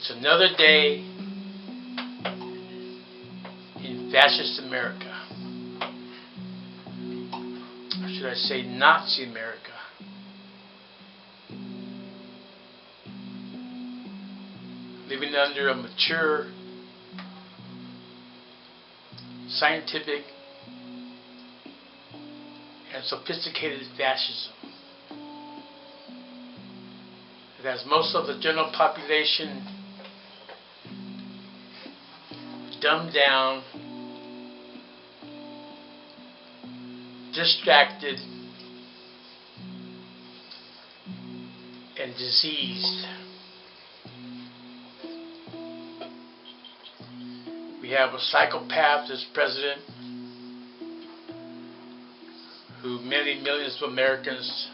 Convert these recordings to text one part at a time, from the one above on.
It's another day in fascist America. Or should I say Nazi America. Living under a mature, scientific, and sophisticated fascism. It has most of the general population dumbed down, distracted, and diseased. We have a psychopath as president who many millions of Americans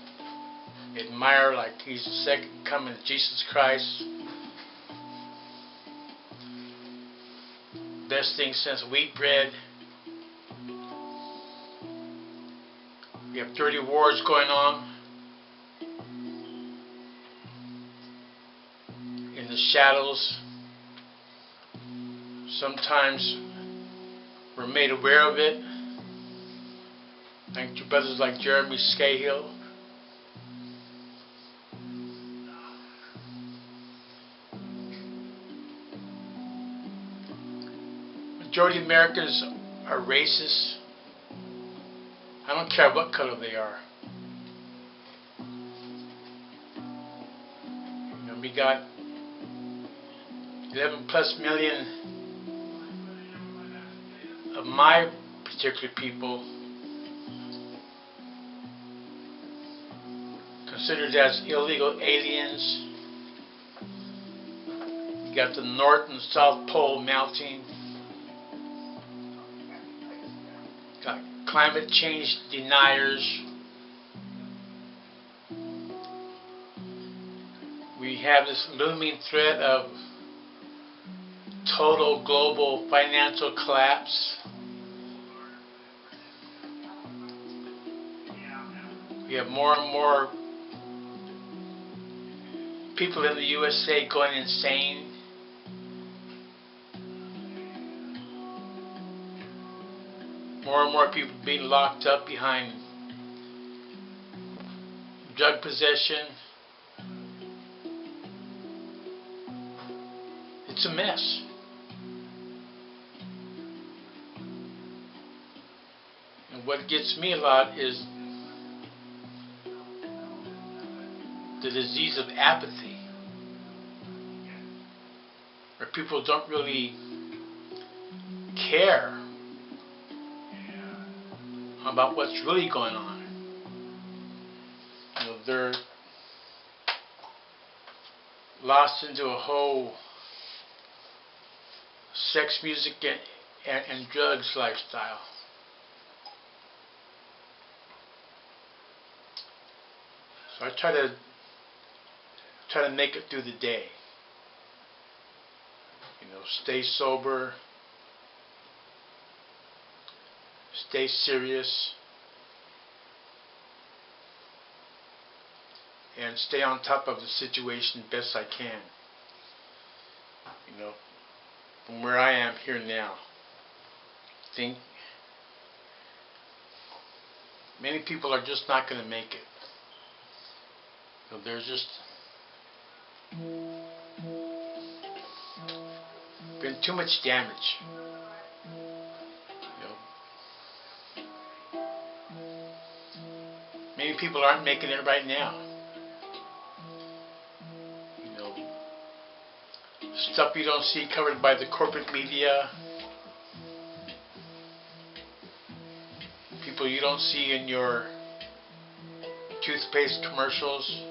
admire like he's the second coming of Jesus Christ. Best thing since wheat bread. We have 30 wars going on in the shadows. Sometimes we're made aware of it. Thanks to brothers like Jeremy Scahill. Majority of Americans are racist. I don't care what color they are. You know, we got 11 plus million of my particular people considered as illegal aliens. You got the North and South Pole melting. Got climate change deniers. We have this looming threat of total global financial collapse. We have more and more people in the USA going insane. More and more people being locked up behind drug possession. It's a mess. And what gets me a lot is the disease of apathy, where people don't really care about what's really going on. You know, they're lost into a whole sex, music, and drugs lifestyle. So I try to make it through the day. You know, stay sober, stay serious, and stay on top of the situation best I can. You know, from where I am here now, I think many people are just not going to make it. So there's just been too much damage. You know, many people aren't making it right now. You know, stuff you don't see covered by the corporate media, people you don't see in your toothpaste commercials,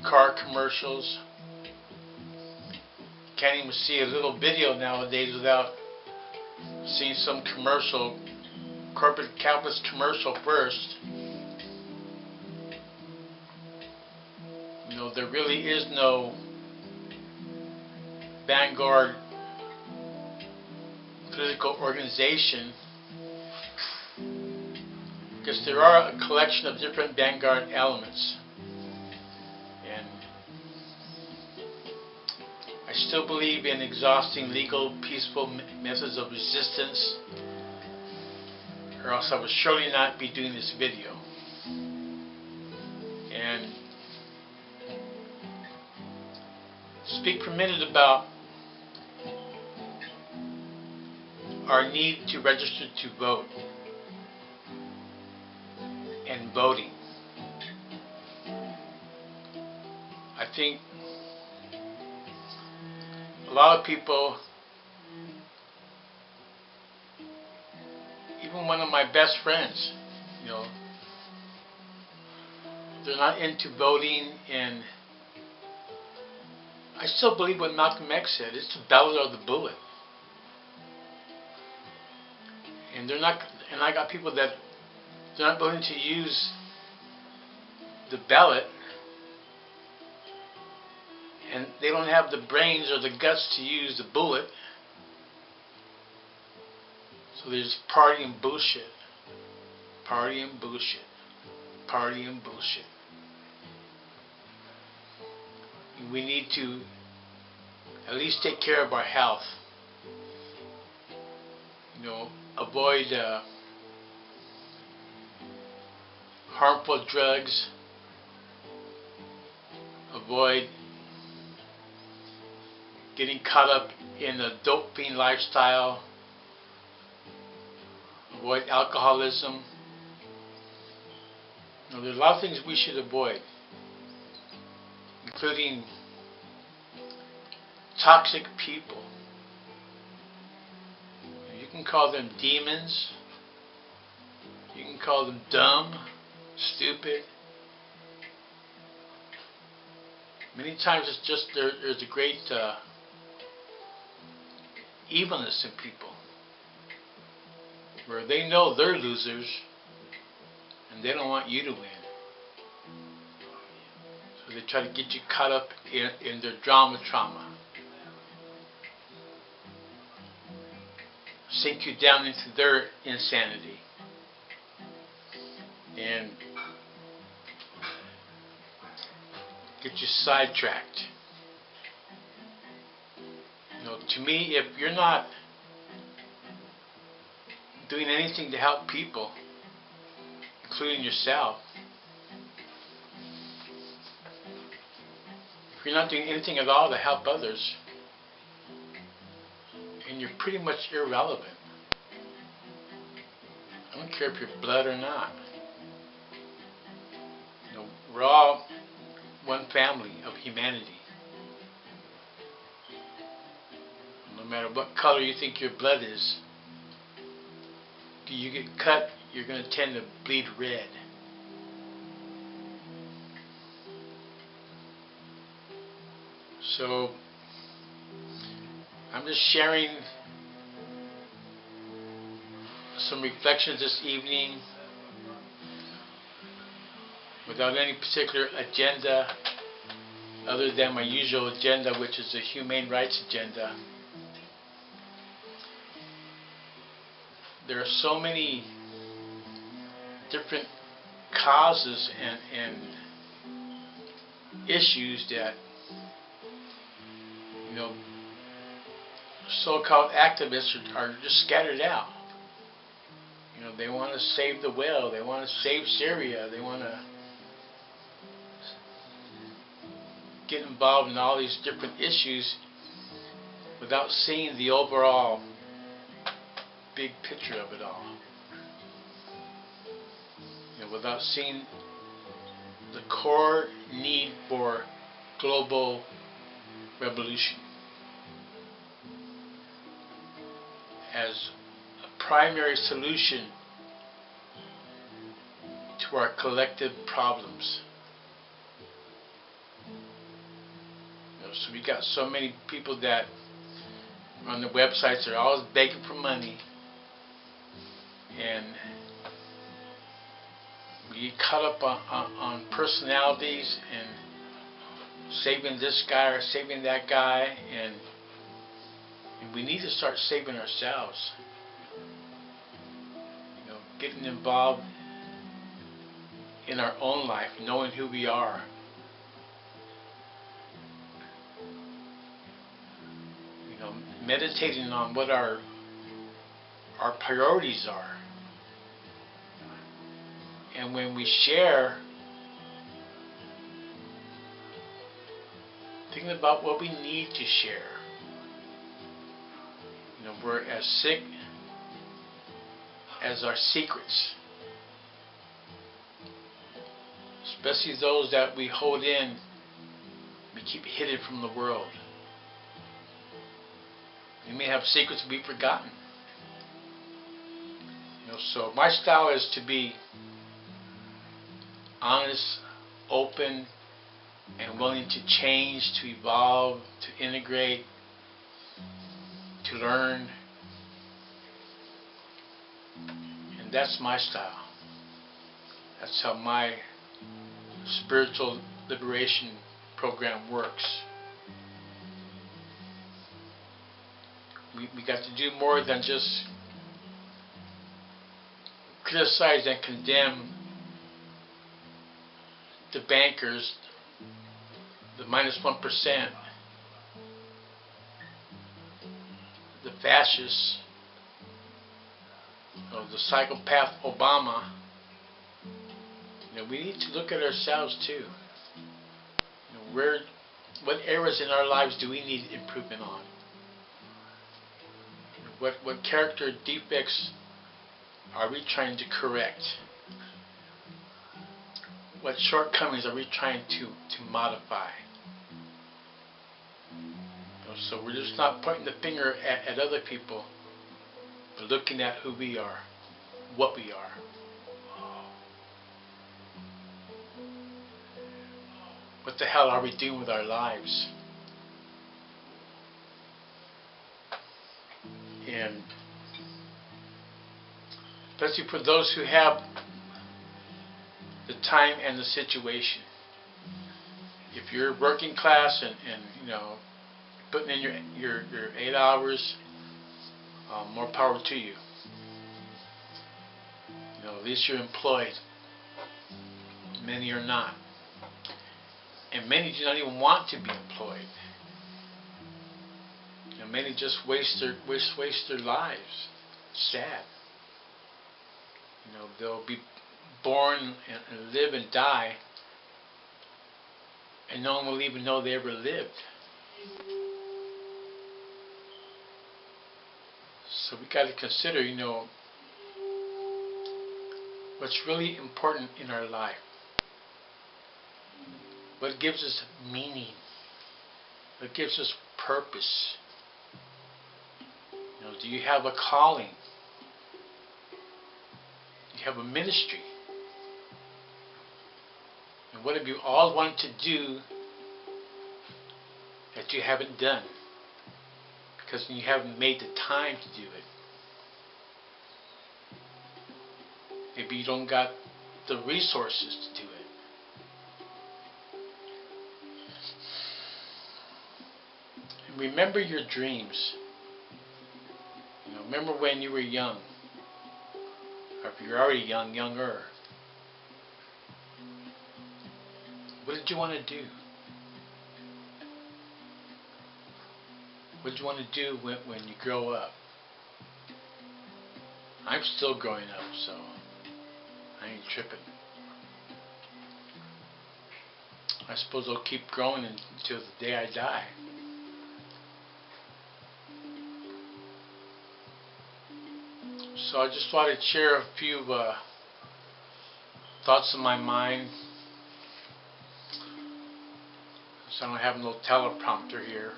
car commercials. Can't even see a little video nowadays without seeing some commercial, corporate capitalist commercial first. You know, there really is no vanguard political organization, because there are a collection of different vanguard elements. And I still believe in exhausting legal, peaceful methods of resistance, or else I would surely not be doing this video. And speak for a minute about our need to register to vote and voting. I think a lot of people, even one of my best friends, they're not into voting, and I still believe what Malcolm X said, it's the ballot or the bullet. And I got people that they're not willing to use the ballot, and they don't have the brains or the guts to use the bullet. So they're just partying bullshit. Partying bullshit. Partying bullshit. We need to at least take care of our health. Avoid harmful drugs. Avoid getting caught up in a doping lifestyle. Avoid alcoholism. There's a lot of things we should avoid, including toxic people. You can call them demons. You can call them dumb, stupid. Many times it's just there's a great evilness in people, where they know they're losers and they don't want you to win. So they try to get you caught up in their trauma. Sink you down into their insanity. And get you sidetracked. To me, if you're not doing anything to help people, including yourself, if you're not doing anything at all to help others, and you're pretty much irrelevant. I don't care if you're blood or not. We're all one family of humanity. No matter what color you think your blood is, if you get cut, you're going to tend to bleed red. So I'm just sharing some reflections this evening without any particular agenda other than my usual agenda, which is the humane rights agenda. There are so many different causes and issues that so-called activists are just scattered out. They want to save the whale, they want to save Syria, they want to get involved in all these different issues without seeing the overall big picture of it all. Without seeing the core need for global revolution as a primary solution to our collective problems. So we got so many people that on the websites are always begging for money, and we get caught up on personalities and saving this guy or saving that guy, and we need to start saving ourselves. Getting involved in our own life, knowing who we are. meditating on what our priorities are. And when we share, thinking about what we need to share. We're as sick as our secrets, especially those that we hold in, we keep hidden from the world. We may have secrets we've forgotten. So my style is to be honest, open, and willing to change, to evolve, to integrate, to learn. And that's my style. That's how my spiritual liberation program works. We got to do more than just criticize and condemn the bankers, the -1%, the fascists, the psychopath Obama. We need to look at ourselves too. What areas in our lives do we need improvement on? What character defects are we trying to correct? What shortcomings are we trying to modify? So we're just not pointing the finger at other people, but looking at who we are, what we are. What the hell are we doing with our lives? And especially for those who have the time and the situation. If you're working class and putting in your 8 hours, more power to you. At least you're employed. Many are not. And many do not even want to be employed. Many just waste their lives. Sad. They'll be born and live and die, and no one will even know they ever lived. So we got to consider, what's really important in our life. What gives us meaning? What gives us purpose? Do you have a calling? Do you have a ministry? And what have you all wanted to do that you haven't done? Because you haven't made the time to do it. Maybe you don't got the resources to do it. And remember your dreams. Remember when you were young, or if you're already young, younger. What did you want to do? What did you want to do when you grow up? I'm still growing up, so I ain't tripping. I suppose I'll keep growing until the day I die. So I just thought I'd share a few thoughts in my mind. So I don't have no teleprompter here.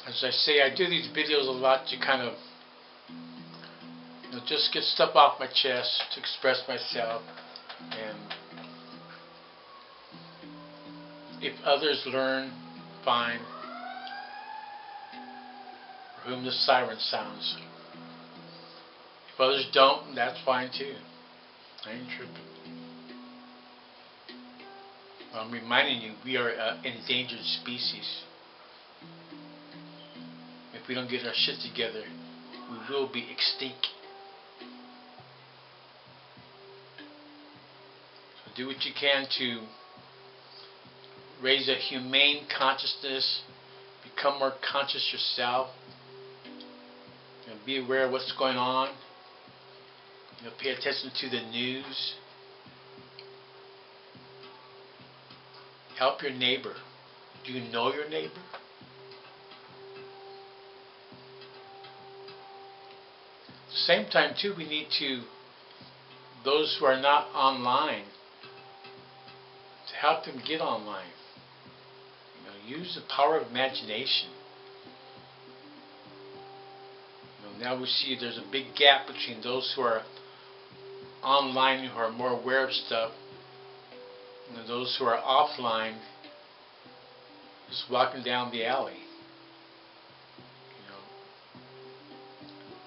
As I say, I do these videos a lot to kind of just get stuff off my chest, to express myself, and if others learn, fine. For whom the siren sounds. If others don't, that's fine too. I ain't tripping. I'm reminding you, we are an endangered species. If we don't get our shit together, we will be extinct. So do what you can to raise a humane consciousness, become more conscious yourself, be aware of what's going on, pay attention to the news, help your neighbor. Do you know your neighbor? At the same time too, we need to, those who are not online, to help them get online. Use the power of imagination. Now we see there's a big gap between those who are online, who are more aware of stuff, and those who are offline, just walking down the alley.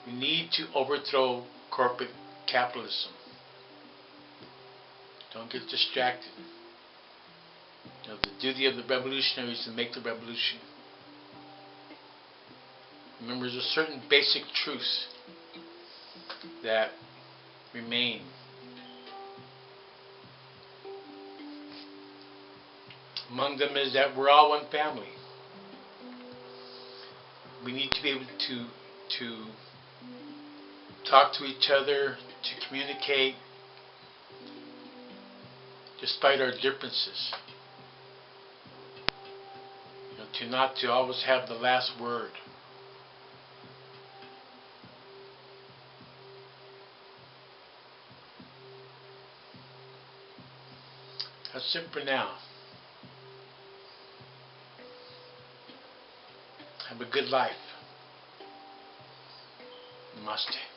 We need to overthrow corporate capitalism. Don't get distracted. The duty of the revolutionary is to make the revolution. Remember, there's a certain basic truths that remain. Among them is that we're all one family. We need to be able to talk to each other, to communicate, despite our differences. To always have the last word. That's it for now. Have a good life. Namaste.